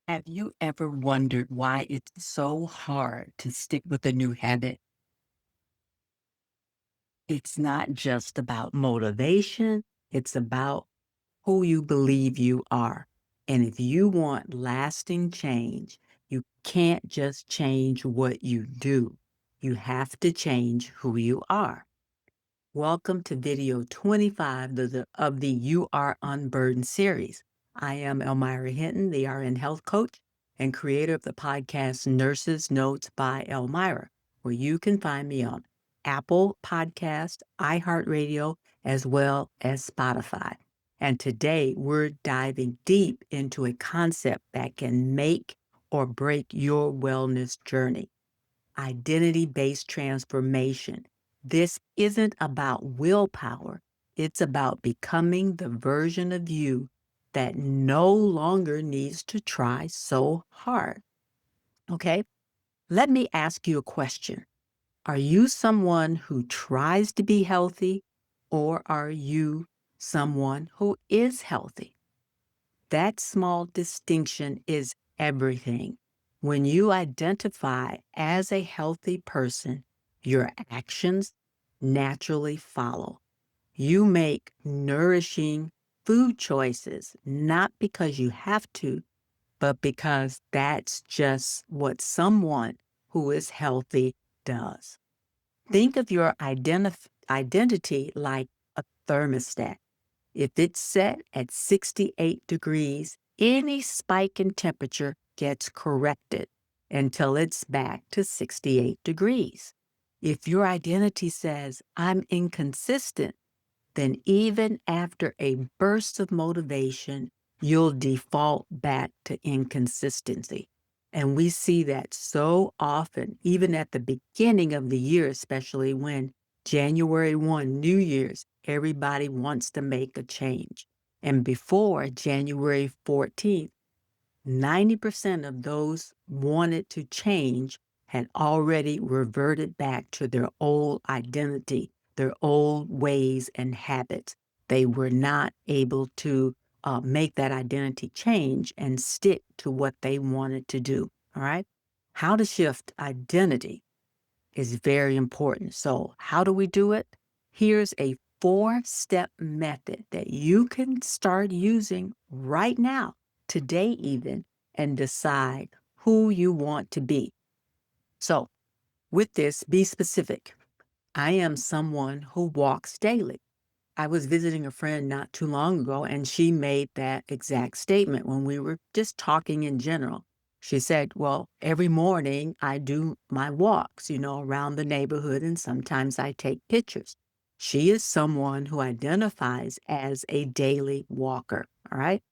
Have you ever wondered why it's so hard to stick with a new habit? It's not just about motivation, it's about who you believe you are. And if you want lasting change, you can't just change what you do. You have to change who you are. Welcome to video 25 of the You Are Unburdened series. I am Almira Hinton, the RN Health Coach and creator of the podcast Nurses Notes by Elmira, where you can find me on Apple Podcast, iHeartRadio, as well as Spotify. And today we're diving deep into a concept that can make or break your wellness journey: identity-based transformation. This isn't about willpower. It's about becoming the version of you that no longer needs to try so hard. Okay? Let me ask you a question. Are you someone who tries to be healthy, or are you someone who is healthy? That small distinction is everything. When you identify as a healthy person, your actions naturally follow. You make nourishing food choices, not because you have to, but because that's just what someone who is healthy does. Think of your identity like a thermostat. If it's set at 68 degrees, any spike in temperature gets corrected until it's back to 68 degrees. If your identity says, I'm inconsistent, then even after a burst of motivation, you'll default back to inconsistency. And we see that so often, even at the beginning of the year, especially when January 1, New Year's, everybody wants to make a change. And before January 14th, 90% of those wanted to change had already reverted back to their old identity, their old ways and habits. They were not able to make that identity change and stick to what they wanted to do. All right. How to shift identity is very important. So, how do we do it? Here's a 4-step method that you can start using right now, today even, and decide who you want to be. So, with this, be specific. I am someone who walks daily. I was visiting a friend not too long ago, and she made that exact statement when we were just talking in general. She said, well, every morning I do my walks, around the neighborhood, and sometimes I take pictures. She is someone who identifies as a daily walker. All right.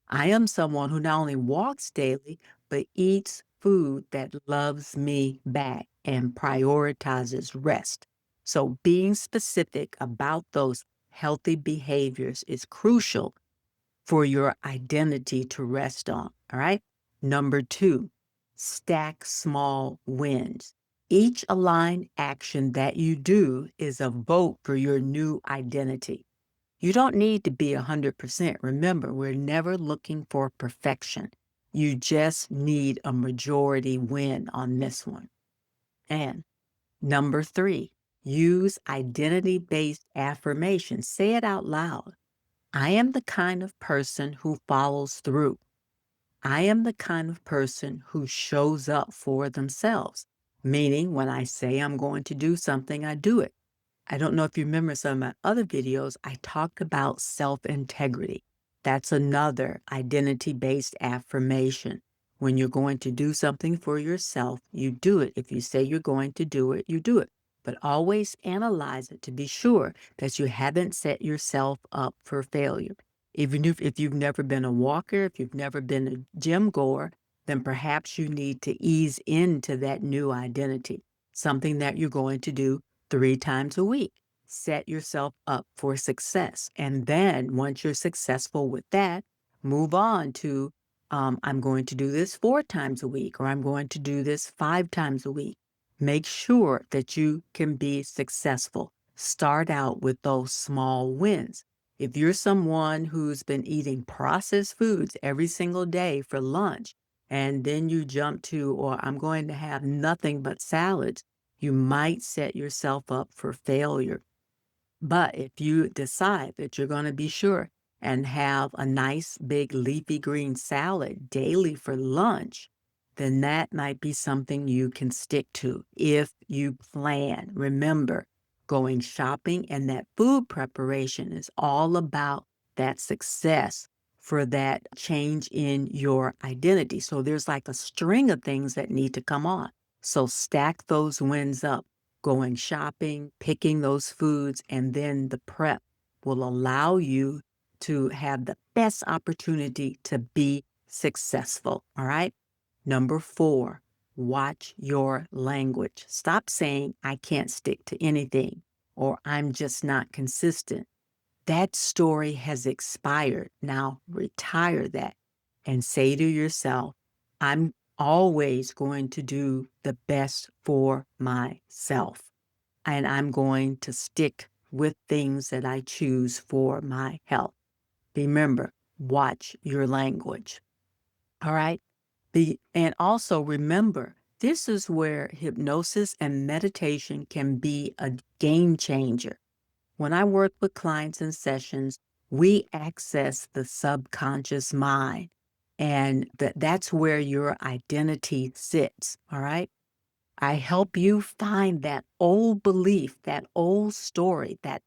I am someone who not only walks daily, but eats food that loves me back and prioritizes rest. So being specific about those healthy behaviors is crucial for your identity to rest on. All right. Number 2, stack small wins. Each aligned action that you do is a vote for your new identity. You don't need to be 100%. Remember, we're never looking for perfection. You just need a majority win on this one. And number 3, use identity-based affirmations. Say it out loud. I am the kind of person who follows through. I am the kind of person who shows up for themselves. Meaning, when I say I'm going to do something, I do it. I don't know if you remember some of my other videos, I talked about self-integrity. That's another identity-based affirmation. When you're going to do something for yourself, you do it. If you say you're going to do it, you do it. But always analyze it to be sure that you haven't set yourself up for failure. Even if you've never been a walker, if you've never been a gym goer, then perhaps you need to ease into that new identity, something that you're going to do 3 times a week. Set yourself up for success. And then once you're successful with that, move on to I'm going to do this 4 times a week, or I'm going to do this 5 times a week. Make sure that you can be successful. Start out with those small wins. If you're someone who's been eating processed foods every single day for lunch, and then you jump to, or I'm going to have nothing but salads, you might set yourself up for failure. But if you decide that you're going to be sure and have a nice big leafy green salad daily for lunch, then that might be something you can stick to if you plan. Remember, going shopping and that food preparation is all about that success for that change in your identity. So there's like a string of things that need to come on. So stack those wins up. Going shopping, picking those foods, and then the prep will allow you to have the best opportunity to be successful. All right. Number 4, watch your language. Stop saying, I can't stick to anything or I'm just not consistent. That story has expired. Now retire that and say to yourself, I'm always going to do the best for myself. And I'm going to stick with things that I choose for my health. Remember, watch your language. All right. And also remember, this is where hypnosis and meditation can be a game changer. When I work with clients in sessions, we access the subconscious mind, and that's where your identity sits, all right? I help you find that old belief, that old story, that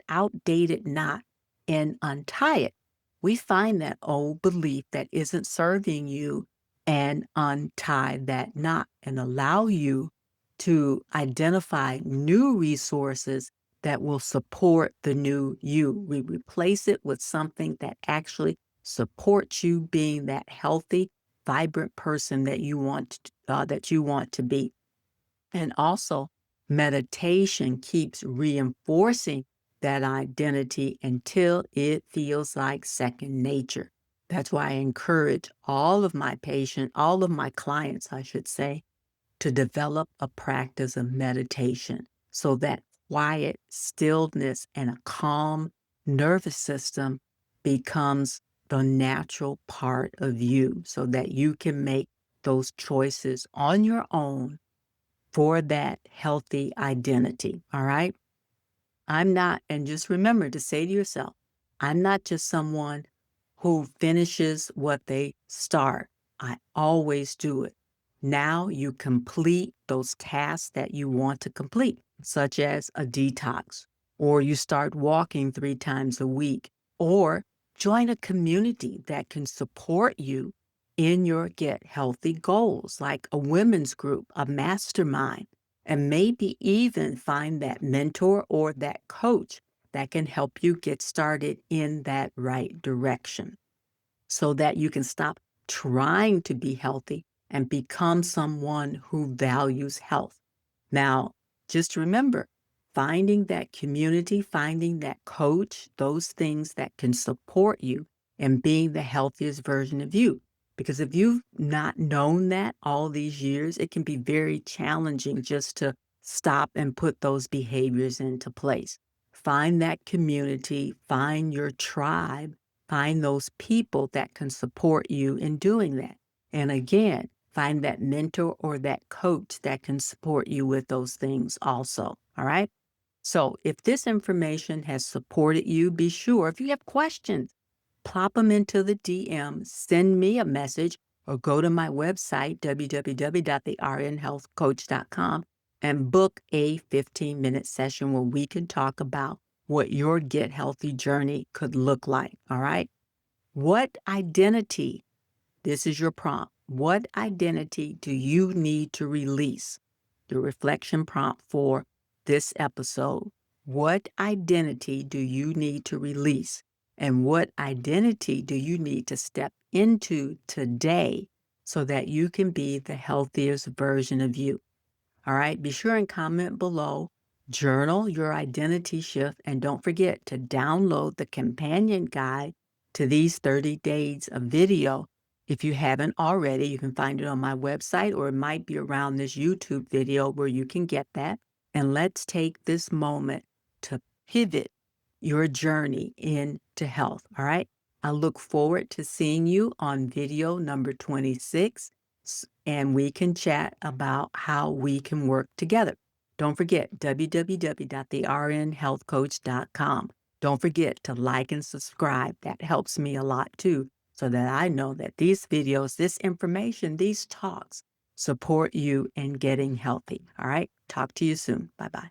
outdated knot, and untie it. We find that old belief that isn't serving you and untie that knot and allow you to identify new resources that will support the new you. We replace it with something that actually supports you being that healthy, vibrant person that you want to be. And also, meditation keeps reinforcing that identity until it feels like second nature. That's why I encourage all of my clients, I should say, to develop a practice of meditation so that quiet, stillness, and a calm nervous system becomes the natural part of you so that you can make those choices on your own for that healthy identity. All right. And just remember to say to yourself, I'm not just someone who finishes what they start. I always do it. Now you complete those tasks that you want to complete, such as a detox, or you start walking 3 times a week, or join a community that can support you in your get healthy goals, like a women's group, a mastermind, and maybe even find that mentor or that coach that can help you get started in that right direction so that you can stop trying to be healthy and become someone who values health. Now, just remember, finding that community, finding that coach, those things that can support you and being the healthiest version of you. Because if you've not known that all these years, it can be very challenging just to stop and put those behaviors into place. Find that community, find your tribe, find those people that can support you in doing that. And again, find that mentor or that coach that can support you with those things also. All right. So if this information has supported you, be sure if you have questions, plop them into the DM, send me a message, or go to my website, www.thernhealthcoach.com, and book a 15-minute session where we can talk about what your Get Healthy journey could look like. All right. What identity, this is your prompt, what identity do you need to release? The reflection prompt for this episode. What identity do you need to release? And what identity do you need to step into today so that you can be the healthiest version of you? All right, be sure and comment below, journal your identity shift, and don't forget to download the companion guide to these 30 days of video. If you haven't already, you can find it on my website, or it might be around this YouTube video where you can get that. And let's take this moment to pivot your journey into health. All right. I look forward to seeing you on video number 26, and we can chat about how we can work together. Don't forget www.thernhealthcoach.com. Don't forget to like and subscribe. That helps me a lot too, so that I know that these videos, this information, these talks support you in getting healthy. All right. Talk to you soon. Bye bye.